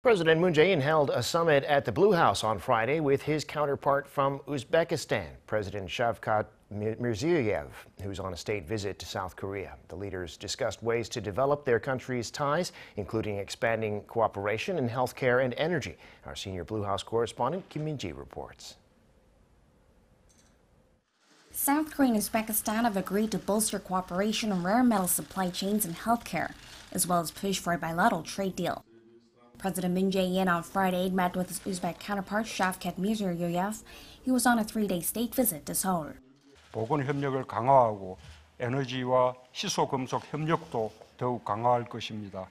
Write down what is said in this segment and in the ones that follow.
President Moon Jae-in held a summit at the Blue House on Friday with his counterpart from Uzbekistan, President Shavkat Mirziyoyev, who's on a state visit to South Korea. The leaders discussed ways to develop their countries' ties, including expanding cooperation in healthcare and energy. Our senior Blue House correspondent Kim Min-ji reports. South Korea and Uzbekistan have agreed to bolster cooperation on rare metal supply chains and healthcare, as well as push for a bilateral trade deal. President Moon Jae-in on Friday met with his Uzbek counterpart Shavkat Mirziyoyev. He was on a three-day state visit to Seoul. 보건 협력을 강화하고 에너지와 희소금속 협력도 더욱 강화할 것입니다.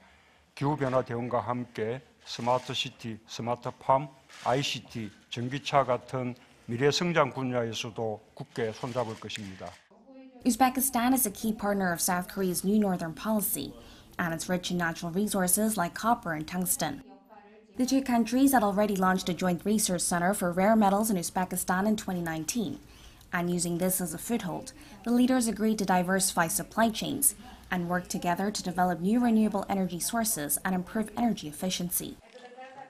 기후변화 대응과 함께 스마트 시티, 스마트팜, ICT, 전기차 같은 미래 성장 분야에서도 굳게 손잡을 것입니다. Uzbekistan is a key partner of South Korea's new northern policy, and it's rich in natural resources like copper and tungsten. The two countries had already launched a joint research center for rare metals in Uzbekistan in 2019, and using this as a foothold, the leaders agreed to diversify supply chains and work together to develop new renewable energy sources and improve energy efficiency.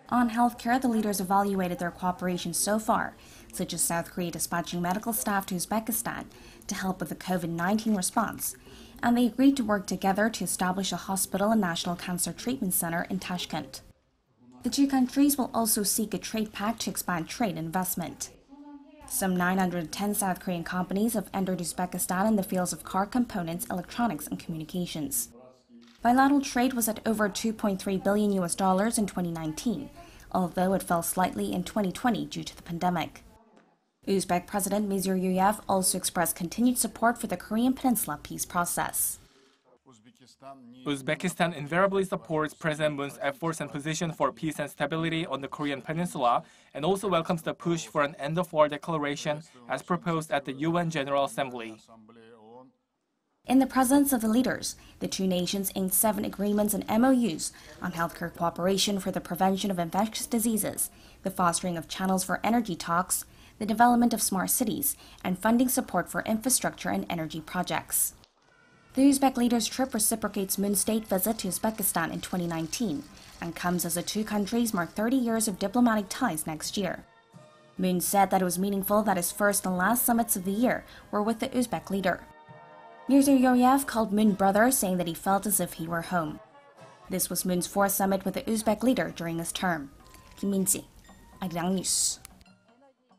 On healthcare, the leaders evaluated their cooperation so far, such as South Korea dispatching medical staff to Uzbekistan to help with the COVID-19 response, and they agreed to work together to establish a hospital and national cancer treatment center in Tashkent. The two countries will also seek a trade pact to expand trade and investment. Some 910 South Korean companies have entered Uzbekistan in the fields of car components, electronics, and communications. Bilateral trade was at over $2.3 billion in 2019, although it fell slightly in 2020 due to the pandemic. Uzbek President Mirziyoyev also expressed continued support for the Korean Peninsula peace process. Uzbekistan invariably supports President Moon's efforts and position for peace and stability on the Korean Peninsula, and also welcomes the push for an end-of-war declaration as proposed at the UN General Assembly. In the presence of the leaders, the two nations inked 7 agreements and MOUs on healthcare cooperation for the prevention of infectious diseases, the fostering of channels for energy talks, the development of smart cities, and funding support for infrastructure and energy projects. The Uzbek leaders' trip reciprocates Moon's state visit to Uzbekistan in 2019 and comes as the two countries mark 30 years of diplomatic ties next year. Moon said that it was meaningful that his first and last summits of the year were with the Uzbek leader. Mirziyoyev called Moon brother, saying that he felt as if he were home. This was Moon's 4th summit with the Uzbek leader during his term. Kim Min-ji, Arirang News.